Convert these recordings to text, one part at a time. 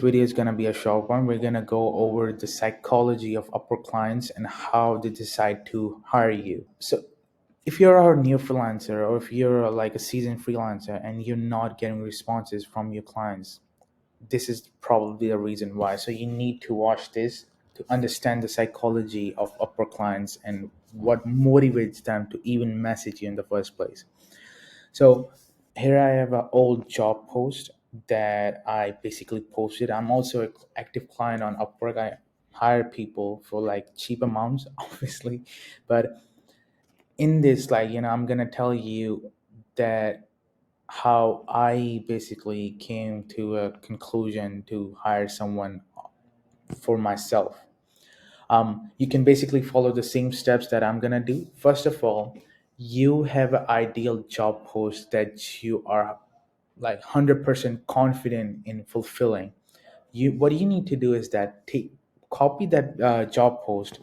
Video is going to be a short one. We're going to go over the psychology of Upwork clients and how they decide to hire you. So if you're a new freelancer or if you're like a seasoned freelancer and you're not getting responses from your clients, this is probably the reason why. So you need to watch this to understand the psychology of Upwork clients and what motivates them to even message you in the first place. So here I have an old job post that I basically posted. I'm also an active client on Upwork. I hire people for like cheap amounts, obviously. But in this, I'm gonna tell you that how I basically came to a conclusion to hire someone for myself. You can basically follow the same steps that I'm gonna do. First of all, you have an ideal job post that you are like 100% confident in fulfilling. You what you need to do is that take copy that job post,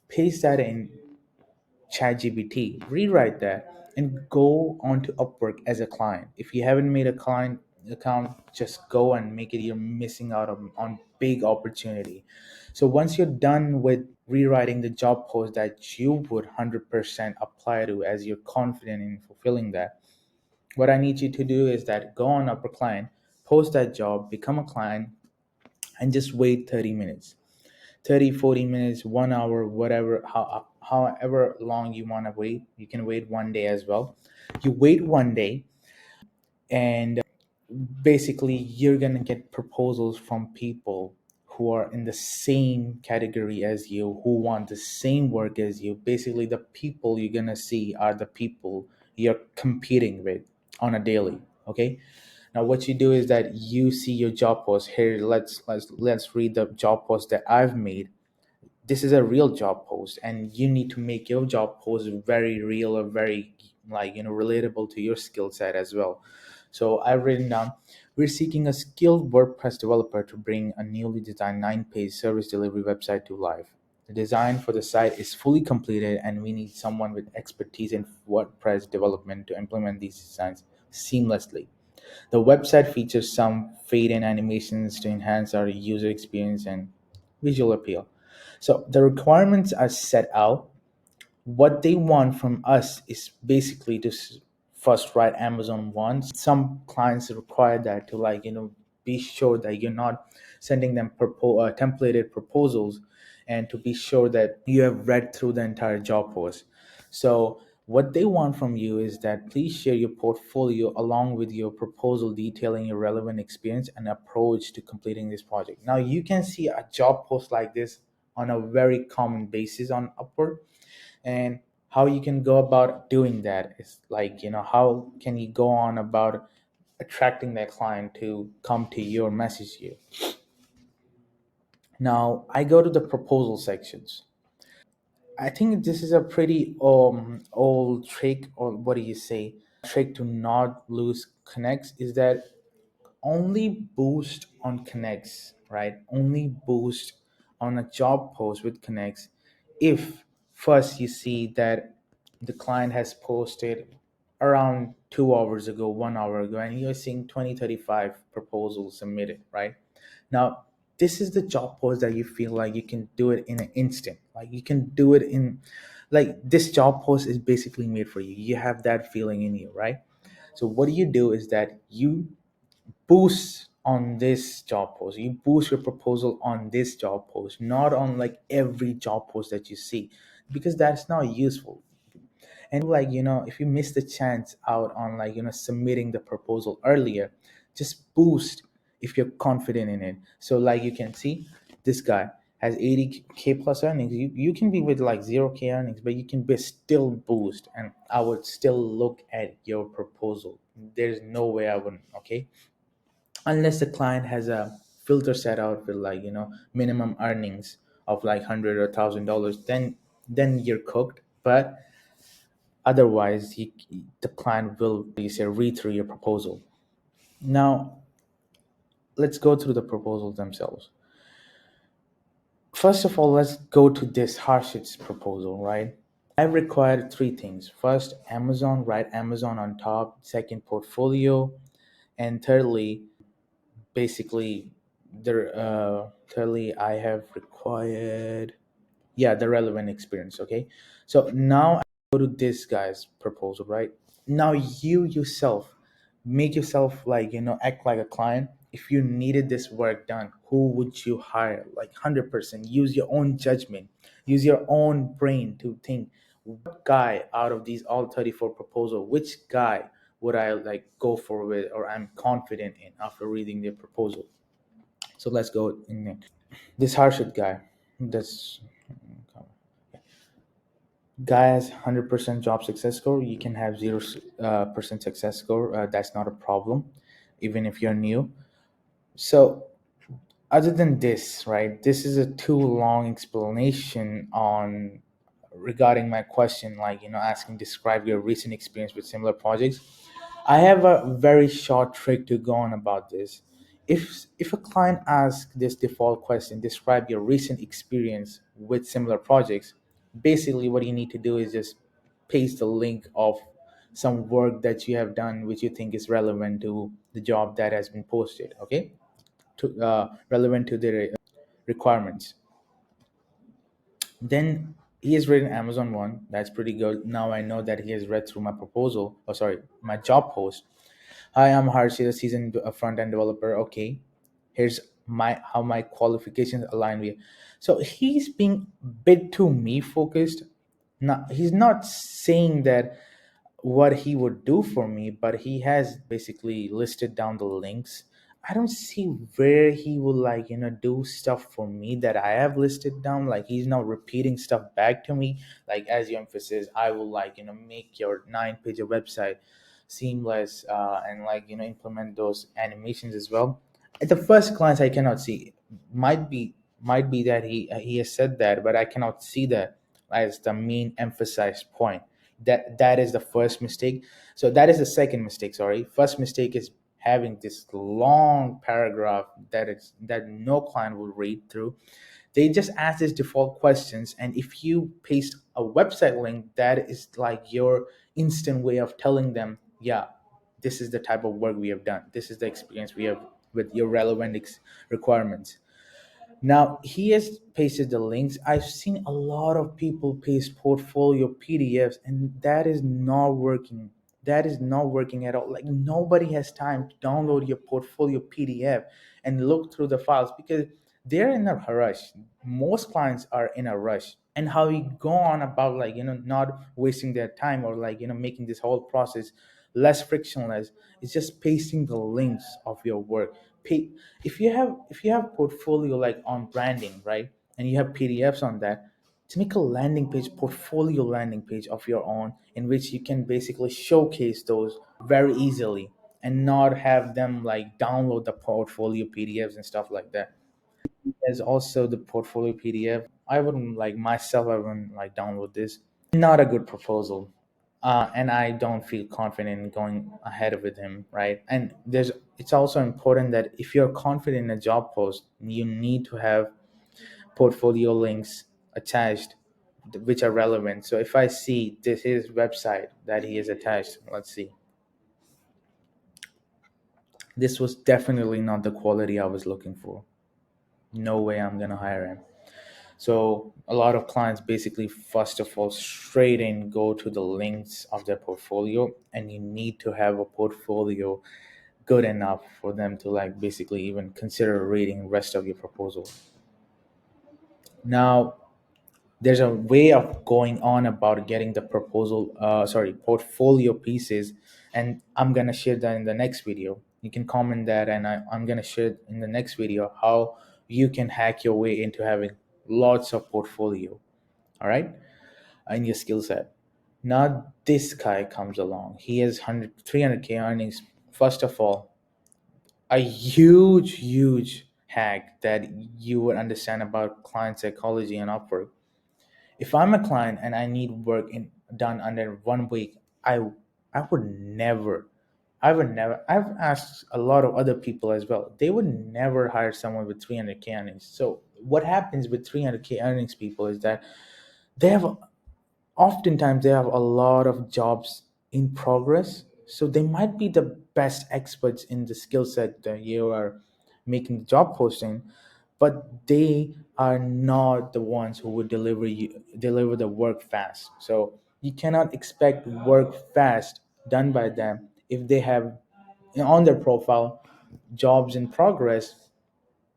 paste that in ChatGPT, rewrite that, and go on to Upwork as a client. If you haven't made a client account, just go and make it. You're missing out on big opportunity. So once you're done with rewriting the job post that you would 100% apply to as you're confident in fulfilling that, what I need you to do is that go on Upwork client, post that job, become a client, and just wait 30 minutes. 30, 40 minutes, 1 hour, whatever, however long you want to wait. You can wait one day as well. You wait one day, and basically you're going to get proposals from people who are in the same category as you, who want the same work as you. Basically, the people you're going to see are the people you're competing with on a daily. Okay. Now what you do is that you see your job post here. Let's read the job post that I've made. This is a real job post, and you need to make your job post very real or very relatable to your skill set as well. So I've written down, we're seeking a skilled WordPress developer to bring a newly designed 9-page service delivery website to life. The design for the site is fully completed, and we need someone with expertise in WordPress development to implement these designs seamlessly. The website features some fade-in animations to enhance our user experience and visual appeal. So the requirements are set out. What they want from us is basically to first write Amazon once. Some clients require that to be sure that you're not sending them templated proposals, and to be sure that you have read through the entire job post. So what they want from you is that please share your portfolio along with your proposal detailing your relevant experience and approach to completing this project. Now you can see a job post like this on a very common basis on Upwork. And how you can go about doing that is how can you go on about attracting that client to come to you or message you. Now I go to the proposal sections. I think this is a pretty old trick, or what do you say, trick to not lose connects, is that only boost on connects, right? Only boost on a job post with connects if first you see that the client has posted around 2 hours ago, 1 hour ago, and you're seeing 20, 35 proposals submitted, right? Now this is the job post that you feel like you can do it in an instant. Like you can do it in, like, this job post is basically made for you. You have that feeling in you, right? So what do you do is that you boost on this job post, you boost your proposal on this job post, not on like every job post that you see, because that's not useful. And if you miss the chance out on submitting the proposal earlier, just boost if you're confident in it. So you can see this guy has 80k plus earnings. You can be with like 0k earnings, but you can be still boost, and I would still look at your proposal. There's no way I wouldn't. Okay, unless the client has a filter set out with minimum earnings of like 100 or $1,000, then you're cooked. But otherwise the client will, you say, read through your proposal. Now let's go through the proposals themselves. First of all, let's go to this Harshit's proposal, right? I required three things. First, Amazon, write Amazon on top. Second, portfolio. And thirdly, basically Thirdly, I have required, yeah, the relevant experience. Okay, so now I go to this guy's proposal, right? Now you yourself make yourself like, act like a client. If you needed this work done, who would you hire? Like 100%, use your own judgment, use your own brain to think, what guy out of these all 34 proposal, which guy would I like go for with, or I'm confident in after reading the proposal. So let's go in there. This Harshit guy, this guy has 100% job success score. You can have 0% success score. That's not a problem, even if you're new. So other than this, right, this is a too long explanation on regarding my question, like, asking describe your recent experience with similar projects. I have a very short trick to go on about this. If a client asks this default question, describe your recent experience with similar projects, basically what you need to do is just paste the link of some work that you have done which you think is relevant to the job that has been posted. Okay, relevant to the requirements. Then he has written Amazon one. That's pretty good. Now I know that he has read through my proposal. Oh, sorry, my job post. Hi, I'm Harshi, a seasoned front end developer. Okay, here's my how my qualifications align with. So he's being a bit too me focused. Not he's not saying that what he would do for me, but he has basically listed down the links. I don't see where he will like, do stuff for me that I have listed down. Like he's not repeating stuff back to me. Like as you emphasis, I will like, make your 9 page of website seamless, and like, implement those animations as well. At the first glance, I cannot see. Might be that he has said that, but I cannot see that as the main emphasized point. That is the first mistake. So that is the second mistake. Sorry, first mistake is having this long paragraph that no client will read through. They just ask these default questions, and if you paste a website link, that is like your instant way of telling them, yeah, this is the type of work we have done, this is the experience we have with your relevant requirements. Now he has pasted the links. I've seen a lot of people paste portfolio PDFs, and that is not working. That is not working at all. Like nobody has time to download your portfolio PDF and look through the files because they're in a rush. Most clients are in a rush. And how we go on about like, not wasting their time, or like, making this whole process less frictionless, is just pasting the links of your work. If you have portfolio like on branding, right, and you have PDFs on that, to make a landing page, portfolio landing page of your own, in which you can basically showcase those very easily, and not have them like download the portfolio PDFs and stuff like that. There's also the portfolio PDF. I wouldn't like myself, I wouldn't like download this. Not a good proposal. And I don't feel confident in going ahead with him, right? And it's also important that if you're confident in a job post, you need to have portfolio links attached, which are relevant. So if I see this his website that he is attached, let's see, this was definitely not the quality I was looking for. No way I'm gonna hire him. So a lot of clients basically, first of all, straight in go to the links of their portfolio, and you need to have a portfolio good enough for them to like basically even consider reading rest of your proposal. Now, there's a way of going on about getting the portfolio pieces, and I'm gonna share that in the next video. You can comment that, and I'm gonna share in the next video how you can hack your way into having lots of portfolio. All right, in your skill set. Now this guy comes along. He has 300K earnings. First of all, a huge hack that you would understand about client psychology and Upwork. If I'm a client and I need work done under 1 week, I I would never, I've asked a lot of other people as well. They would never hire someone with 300K earnings. So what happens with 300K earnings people is that they have oftentimes they have a lot of jobs in progress, so they might be the best experts in the skill set that you are making the job posting, but they are not the ones who would deliver the work fast. So you cannot expect work fast done by them if they have on their profile jobs in progress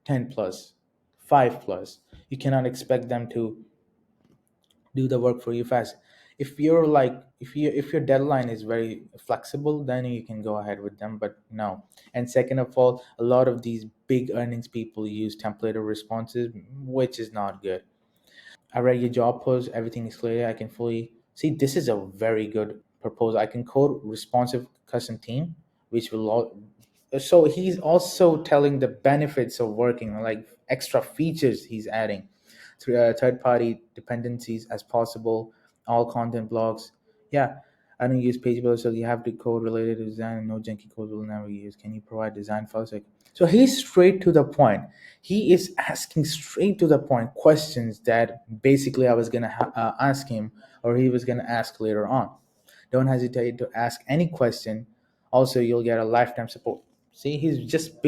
10 plus, 5 plus. You cannot expect them to do the work for you fast. If you're like, if your deadline is very flexible, then you can go ahead with them, but no. And second of all, a lot of these big earnings people use templated responses, which is not good. I read your job post, everything is clear, I can fully see this is a very good proposal. I can code responsive custom theme, which will so he's also telling the benefits of working, like extra features he's adding through third party dependencies as possible, all content blocks. Yeah, I don't use page builder, so you have to code related to design and no junky code will never use. Can you provide design files? Like, so he's straight to the point. He is asking straight to the point questions that basically I was gonna ask him, or he was gonna ask later on. Don't hesitate to ask any question. Also, you'll get a lifetime support. See, he's just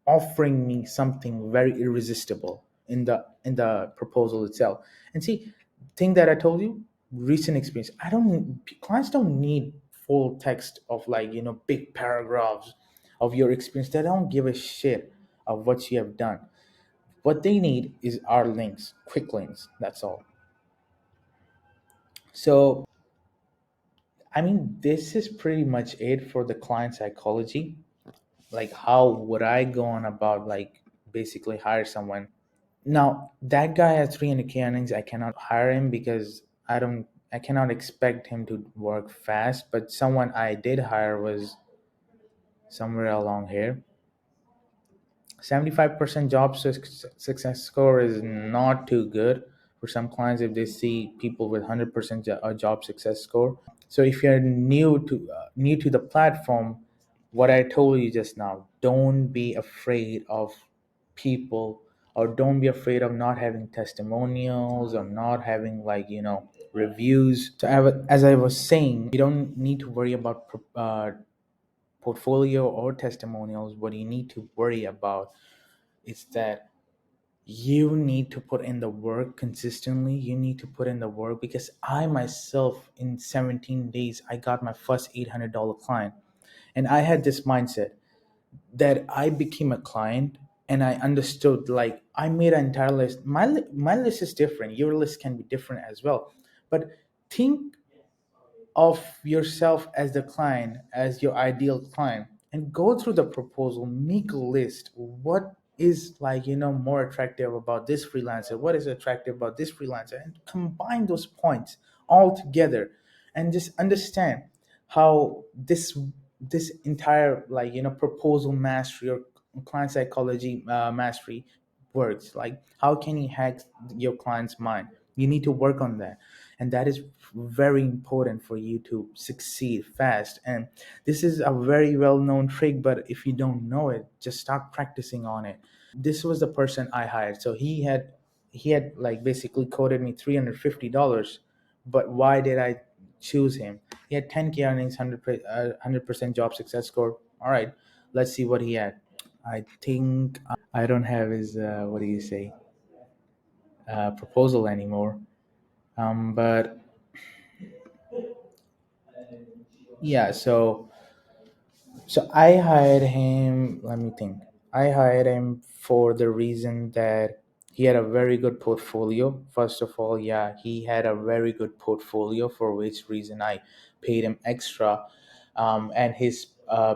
offering me something very irresistible in the proposal itself. And see, thing that I told you, recent experience. I don't Clients don't need full text of, like, big paragraphs of your experience. They don't give a shit of what you have done. What they need is our links, quick links. That's all. So I mean, this is pretty much it for the client psychology. Like, how would I go on about, like, basically hire someone? Now, that guy has 300K earnings. I cannot hire him because I cannot expect him to work fast. But someone I did hire was somewhere along here. 75% success score is not too good for some clients if they see people with 100% job success score. So if you're new to the platform, what I told you just now, don't be afraid of people, or don't be afraid of not having testimonials or not having, like, reviews. So as I was saying, you don't need to worry about portfolio or testimonials. What you need to worry about is that you need to put in the work consistently. You need to put in the work, because I myself, in 17 days, I got my first $800 client. And I had this mindset that I became a client, and I understood, like, I made an entire list. My list is different. Your list can be different as well. But think of yourself as the client, as your ideal client, and go through the proposal, make a list. What is, like, more attractive about this freelancer? What is attractive about this freelancer? And combine those points all together, and just understand how this entire, like, proposal mastery or client psychology mastery works. Like, how can you hack your client's mind? You need to work on that, and that is very important for you to succeed fast. And this is a very well known trick, but if you don't know it, just start practicing on it. This was the person I hired. So he had like basically quoted me $350. But why did I choose him? He had 10K earnings, 100% job success score. All right, let's see what he had. I think I don't have his what do you say, proposal anymore. But yeah, so I hired him. Let me think. I hired him for the reason that he had a very good portfolio. First of all, yeah, he had a very good portfolio, for which reason I paid him extra. And his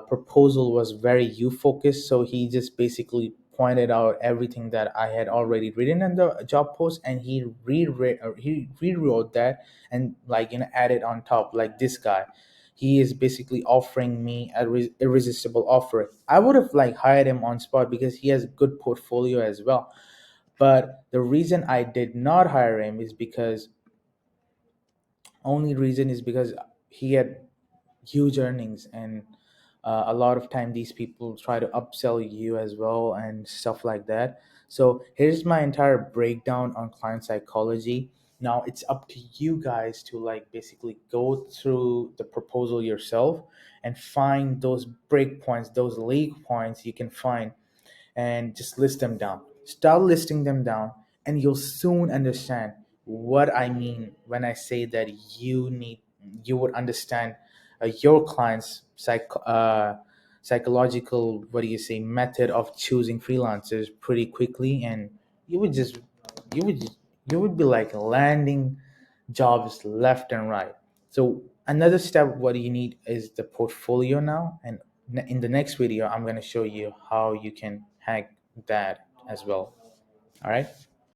proposal was very you focused. So he just basically pointed out everything that I had already written in the job post, and he rewrote that, and, like, added on top, like this guy. He is basically offering me a irresistible offer. I would have, like, hired him on spot because he has a good portfolio as well. But the reason I did not hire him is because only reason is because he had huge earnings. And a lot of time these people try to upsell you as well and stuff like that. So here's my entire breakdown on client psychology. Now it's up to you guys to, like, basically go through the proposal yourself and find those breakpoints, those leak points you can find, and just list them down. Start listing them down, and you'll soon understand what I mean when I say that you would understand your client's psychological, what do you say, method of choosing freelancers pretty quickly, and you would just you would you would be like landing jobs left and right. So another step, what you need is the portfolio now, and in the next video I'm going to show you how you can hack that as well. All right.